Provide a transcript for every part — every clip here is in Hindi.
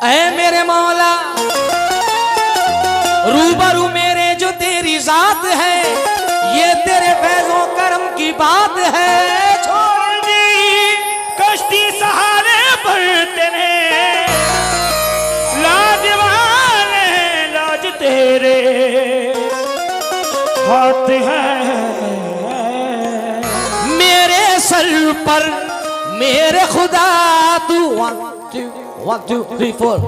ऐ मेरे मौला रूबरू मेरे जो तेरी जात है, ये तेरे फैजों करम की बात है। छोड़ दी कश्ती सहारे पर तेरे, लाजवान लाज तेरे हाथ है मेरे सर पर मेरे खुदा तू 1 2 3 4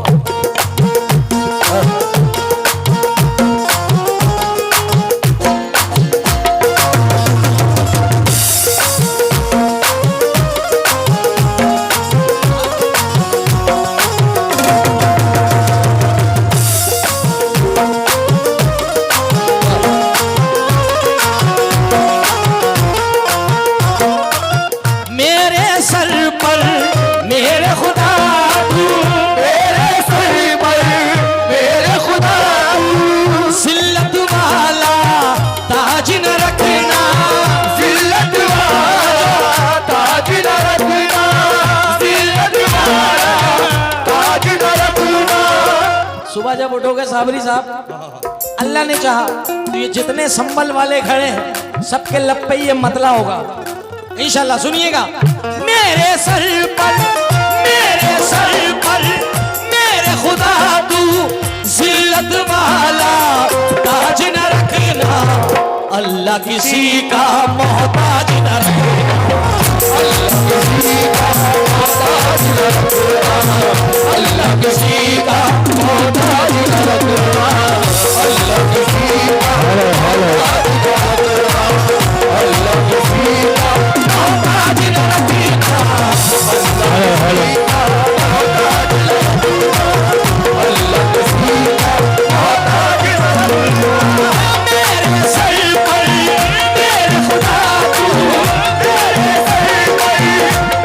सुबह जब उठोगे साबरी साहब, अल्लाह ने चाहा तो ये जितने संबल वाले खड़े हैं सबके लब पे ये मतला होगा इंशाल्लाह। सुनिएगा। मेरे सर पर मेरे खुदा तू जिल्लत वाला ताज न रखना, अल्लाह किसी का मोहताज न रखना, अल्लाह किसी का मोहताज न रखना, अल्लाह किसी का मोहताज न रखना, अल्लाह किसी का मोहताज न रखना, अल्लाह किसी का मोहताज न रखना, अल्लाह किसी का मोहताज न रखना। मेरे सर पर मेरे खुदा तू, मेरे सर पर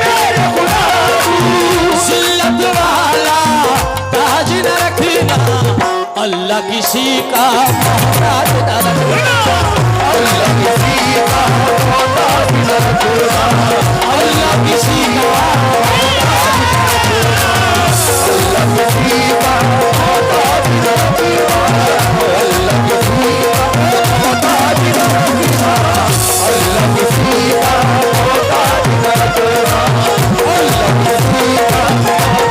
मेरे खुदा तू जिल्लत वाला ताज न रखना, अल्लाह किसी का मोहताज न रखना, अल्लाह किसी का मोहताज न रखना, अल्लाह किसी का अल्लाह किसी का मोहताज न रखना, अल्लाह किसी का मोहताज न रखना, अल्लाह किसी का मोहताज न रखना, अल्लाह किसी का मोहताज न रखना, अल्लाह किसी का मोहताज न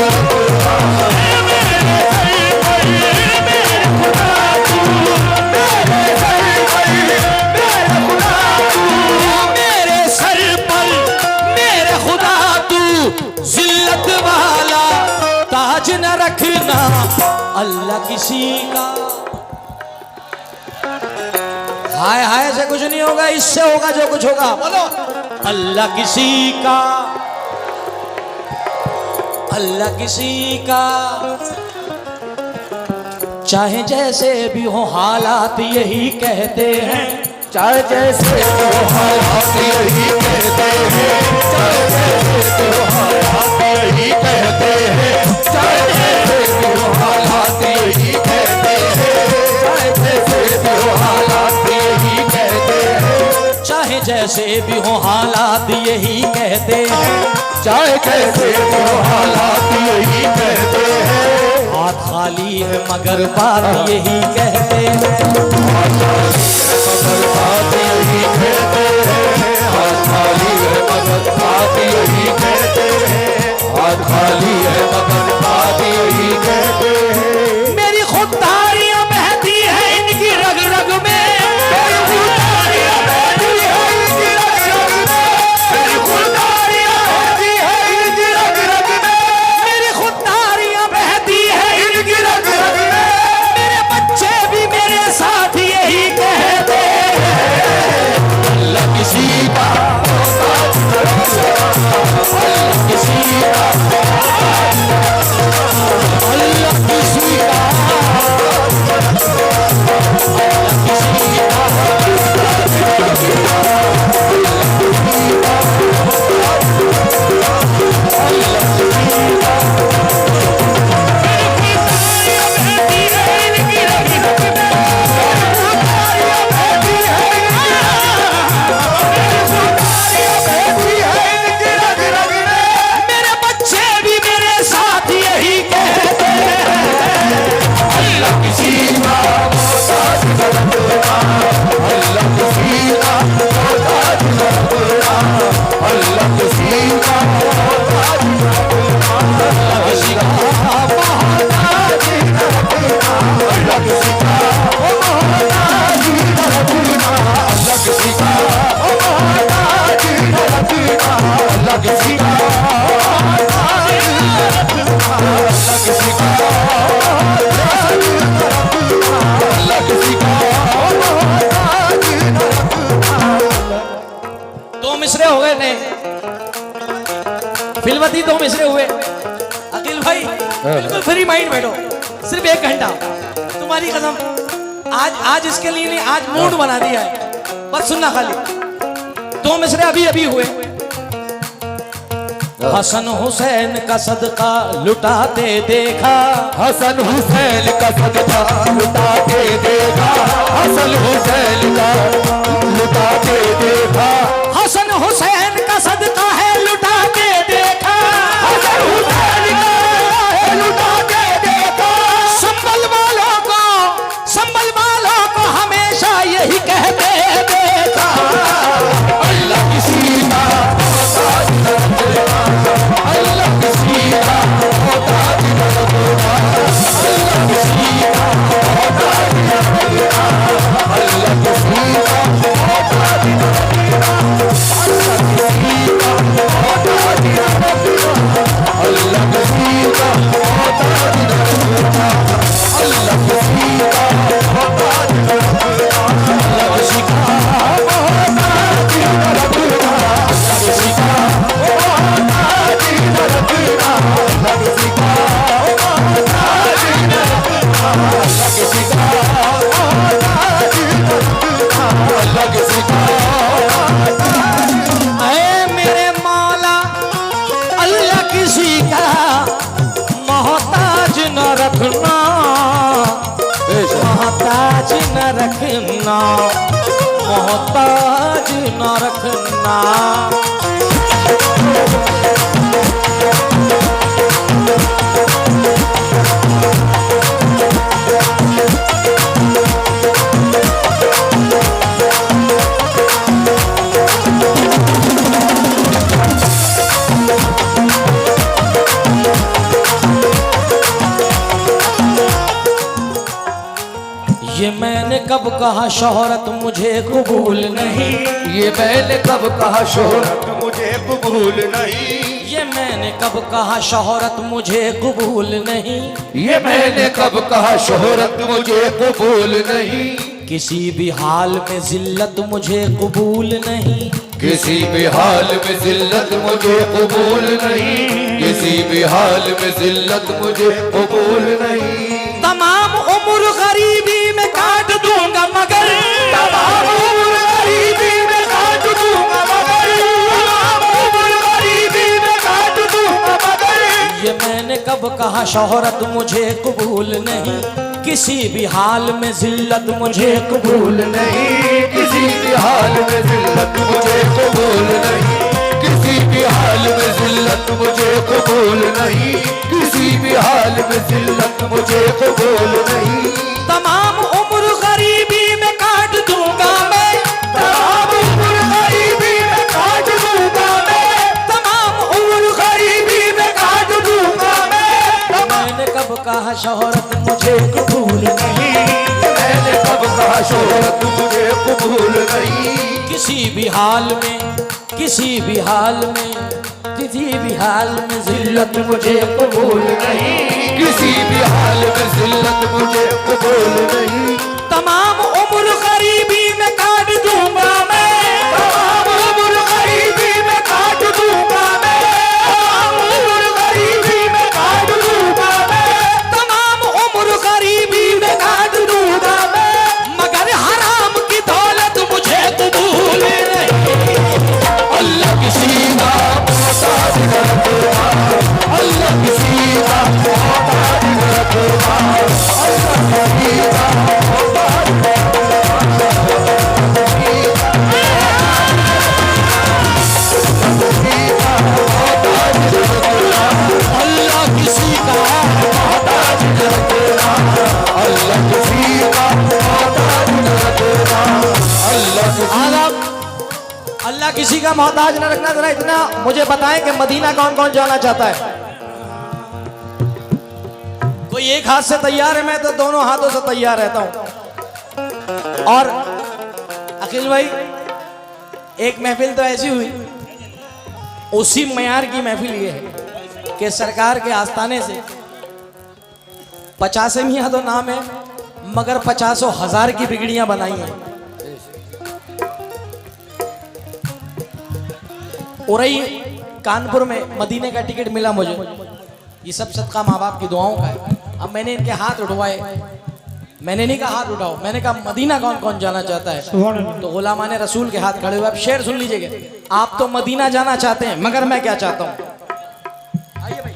रखना। मेरे खुदा तू, मेरे सर पर मेरे खुदा तू, मेरे सर पर मेरे खुदा तू जिल्लत वाला ताज न रखना, अल्लाह किसी का। हाय हाय से कुछ नहीं होगा, इससे होगा जो कुछ होगा। बोलो अल्लाह किसी का, अल्लाह किसी का, चाहे जैसे भी हो हालात यही कहते हैं, चाहे जैसे भी हो हालात यही कहते हैं, चाहे जैसे भी हो हालात यही कहते हैं, चाहे जैसे भी हो हालात यही कहते हैं, चाहे जैसे भी हो हालात यही कहते हैं, चाहे जैसे भी हो हालात यही कहते हैं, चाहे जैसे भी हो हालात यही कहते हैं। हाथ खाली है मगर बात यही कहते हैं, हाथ खाली है मगर बात यही कहते हैं, हाथ खाली है मगर बात यही कहते हैं, हाथ खाली है मगर बात यही कहते हैं। मेरी खुददारियां बहती है इनकी रग रग में, मेरी खुददारियां बहती है इनकी रग रग में, मेरी खुददारियां बहती है इनकी रग रग में, मेरी खुददारियां बहती है इनकी रग रग में, मेरे बच्चे भी मेरे साथ यही कहते हैं, अल्लाह किसी का मोहताज न रखना, अल्लाह किसी का अल्लाह किसी का मोहताज न रखना, अल्लाह किसी का मोहताज न रखना, अल्लाह किसी का मोहताज न रखना, अल्लाह किसी का मोहताज न रखना, अल्लाह किसी का मोहताज न रखना, अल्लाह किसी का मोहताज न रखना, अल्लाह किसी का मोहताज न रखना। दो मिसरे हो गए ने, फिल्मती दो मिसरे हुए। अखिल भाई बिल्कुल फ्री माइंड बैठो, सिर्फ 1 घंटा तुम्हारी कसम। आज इसके लिए नहीं, आज मूड बना दिया है, बस सुनना खाली। 2 मिसरे अभी अभी हुए। हसन हुसैन का सदका लुटाते देखा, हसन हुसैन का सदका लुटाते देखा, हसन हुसैन का लुटाते देखा, हसन हुसैन का सदका है लुटाते देखा, हसन हुसैन का लुटाते देखा। संभल वालों को हमेशा यही कहते देखा, अल्लाह किसी का मोहताज न रखना, अल्लाह किसी का मोहताज न रखना, अल्लाह किसी का मोहताज न रखना, अल्लाह किसी का मोहताज न रखना, अल्लाह किसी का मोहताज न रखना, अल्लाह किसी का मोहताज न रखना, अल्लाह किसी का मोहताज न रखना, अल्लाह किसी का मोहताज न रखना, अल्लाह किसी का मोहताज न रखना, अल्लाह किसी का मोहताज न रखना, अल्लाह किसी का मोहताज न रखना, अल्लाह किसी का ऐ मेरे मौला अल्लाह किसी का मोहताज न रखना, मोहताज न रखना, मोहताज न रखना। ये मैंने कब कहा शोहरत मुझे कबूल नहीं, ये मैंने कब कहा शोहरत मुझे कबूल नहीं, ये मैंने कब कहा शोहरत मुझे कबूल नहीं, ये मैंने कब कहा शोहरत मुझे कबूल नहीं, किसी भी हाल में जिल्लत मुझे कबूल नहीं, किसी भी हाल में जिल्लत मुझे कबूल नहीं, किसी भी हाल में जिल्लत मुझे कबूल नहीं। तमाम उम्र गरीबी में काट दूंगा मगर, तमाम उम्र गरीबी में काट दूंगा मगर, तमाम उम्र गरीबी में काट दूंगा मगर, ये मैंने कब कहा शोहरत मुझे कबूल नहीं, किसी भी हाल में जिल्लत मुझे कबूल नहीं, किसी भी हाल में जिल्लत मुझे कबूल नहीं, किसी भी हाल में जिल्लत मुझे कबूल नहीं, किसी भी हाल में जिल्लत मुझे कबूल नहीं। तमाम उम्र गरीबी में काट दूंगा मैं, तमाम उम्र गरीबी में काट दूंगा मैं, तमाम उम्र गरीबी में काट दूंगा मैं। मैंने कब कहा शोहरत मुझे कबूल नहीं, मैंने कब कहा शोहरत मुझे कबूल नहीं, किसी भी हाल में, किसी भी हाल में, किसी भी हाल में जिल्लत मुझे कबूल नहीं, किसी भी हाल में जिल्लत मुझे कबूल नहीं। तमाम उम्र गरीबी में काट दूंगा मैं, तमाम उम्र गरीबी में काट दूंगा मैं, तमाम उम्र गरीबी में काट दूंगा मैं, तमाम उम्र गरीबी में काट दूंगा मैं, मगर हराम की दौलत मुझे कबूल नहीं। अल्लाह किसी का मोहताज न रखना, अल्लाह किसी का मोहताज न रखना, अल्लाह किसी का मोहताज न का मोहताज न रखना। जरा इतना मुझे बताएं कि मदीना कौन कौन जाना चाहता है? कोई एक हाथ से तैयार है, मैं तो दोनों हाथों से तैयार रहता हूं। और अखिल भाई, एक महफिल तो ऐसी हुई, उसी मयार की महफिल ये है कि सरकार के आस्थाने से 50 मियाँ तो नाम है, मगर 50,000 की बिगड़ियां बनाई हैं। उरई कानपुर में मदीने का टिकट मिला मुझे। ये सब सदका माँ बाप की दुआओं का है। अब मैंने इनके हाथ उठवाए, मैंने नहीं कहा हाथ उठाओ, मैंने कहा मदीना कौन कौन जाना चाहता है? तो गुलामाने रसूल के हाथ खड़े हुए। अब शेर सुन लीजिएगा, आप तो मदीना जाना चाहते हैं, मगर मैं क्या चाहता हूं? आइए भाई।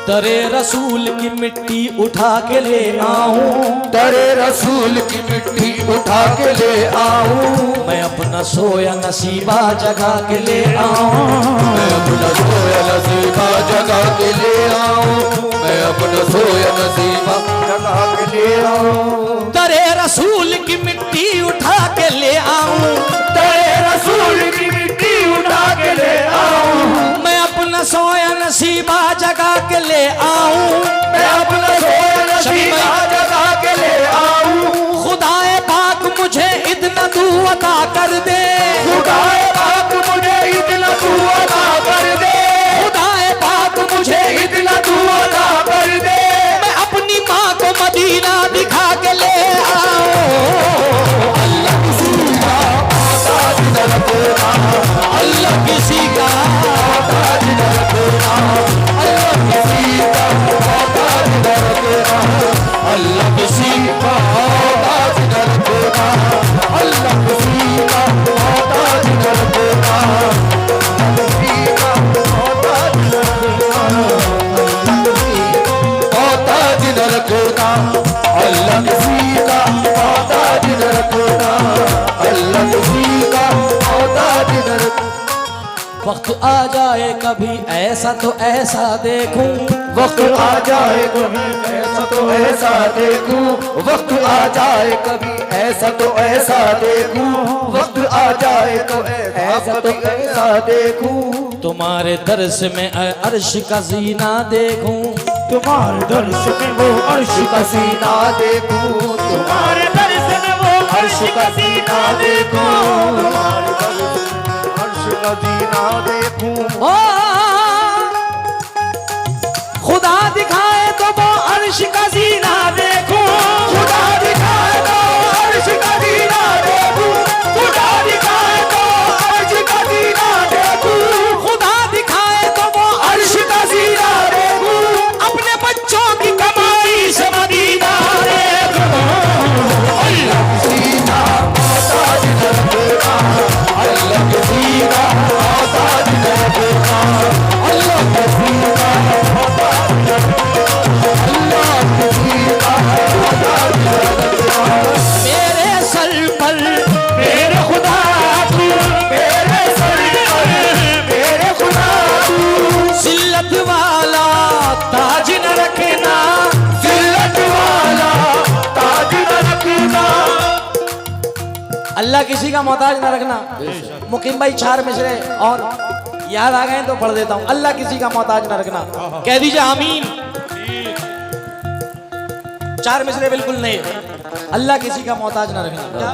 दरे रसूल की मिट्टी उठा के ले आऊं, दरे रसूल की मिट्टी उठा के ले आऊं, मैं अपना सोया नसीबा जगा के ले आऊं, मैं अपना सोया नसीबा जगा के ले आऊं, मैं अपना सोया नसीबा जगा के ले आऊं। दरे रसूल की मिट्टी उठा के ले आऊं, दरे रसूल की मिट्टी उठा के ले आऊं, मैं अपना सोया नसीबा जगा के ले आऊं, मैं अपना सोया नसीबा जगा के ले आऊं। खुदाए पाक मुझे इतना तू अता कर दे, खुदाए पाक मुझे इतना तू अता कर दे, खुदाए पाक मुझे इतना तू अता कर दे। मैं अपनी माँ को मदीना दिखा के ले आऊं। अल्लाह किसी का मोहताज न रखना, अल्लाह किसी का मोहताज न रखना, अल्लाह किसी का मोहताज न रखना, अल्लाह किसी का मोहताज न रखना, अल्लाह किसी का मोहताज न रखना, किसी का मोहताज न रखना, अल्लाह किसी का मोहताज न रखना, अल्लाह किसी का मोहताज न रखना। वक्त आ जाए कभी ऐसा तो ऐसा देखूं, वक्त आ जाए कभी ऐसा तो ऐसा देखूं, वक्त आ जाए कभी ऐसा तो ऐसा देखूं, वक्त आ जाए तो ऐसा तो ऐसा देखूं। तुम्हारे दर्श में अर्श का जीना देखूं, तुम्हारे दर्श में वो अर्श का सीना देखूं, तुम्हारे दर्श में वो अर्श का सीना देखूं, तुम्हारे अर्श का सीना देखूं। ओ खुदा दिखाए तो वो अर्श का जीना देखूं, खुदा दिखाए तो अर्श का सीना देखूं, खुदा दिखाए तो अर्श का सीना देखूं, खुदा दिखाए तो वो अर्श का सीना देखूं। अपने बच्चों की कमाई से मदीना देखूं। अल्लाह किसी का मोहताज न रखना, अल्लाह किसी का मोहताज न रखना, अल्लाह किसी का मोहताज न रखना, अल्लाह किसी का मोहताज न रखना। मेरे सर पर मेरे खुदा तू, मेरे सर पर मेरे खुदा तू, जिल्लत वाला ताज न रखना, जिल्लत वाला ताज न रखना। अल्लाह किसी का मोहताज न रखना। मुकीम भाई 4 मिसरे और याद आ गए तो पढ़ देता हूं। अल्लाह किसी का मोहताज न रखना, कह दीजिए आमीन। 4 मिसरे बिल्कुल नहीं, अल्लाह किसी का मोहताज न रखना। क्या?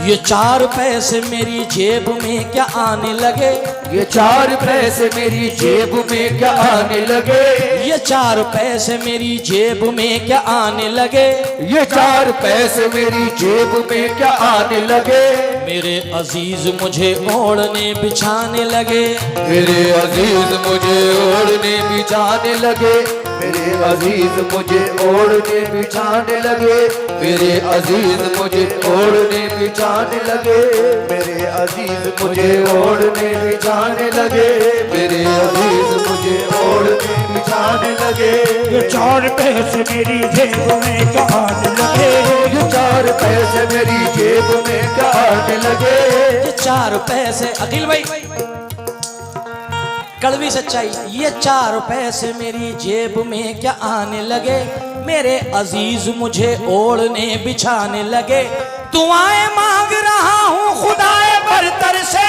ये 4 पैसे मेरी जेब में क्या आने लगे, ये 4 पैसे मेरी जेब में क्या आने लगे, ये 4 पैसे मेरी जेब में क्या आने लगे, ये 4 पैसे मेरी जेब में क्या आने लगे। मेरे अजीज मुझे ओढ़ने बिछाने लगे, मेरे अजीज मुझे ओढ़ने बिछाने लगे, मेरे अजीज मुझे ओढ़ने बिछाने लगे, मेरे अजीज मुझे ओढ़ने बिछाने लगे, मेरे अजीज मुझे ओढ़ने बिछाने लगे, मेरे अजीज मुझे ओढ़ने बिछाने लगे। ये 4 पैसे मेरी जेब में क्या आने लगे, ये 4 पैसे मेरी जेब में क्या आने लगे, ये 4 पैसे। अखिल भाई कड़वी सच्चाई, ये 4 पैसे मेरी जेब में क्या आने लगे, मेरे अजीज मुझे ओढ़ने बिछाने लगे, दुआएं मांग रहा हूँ खुदाए बरतर से,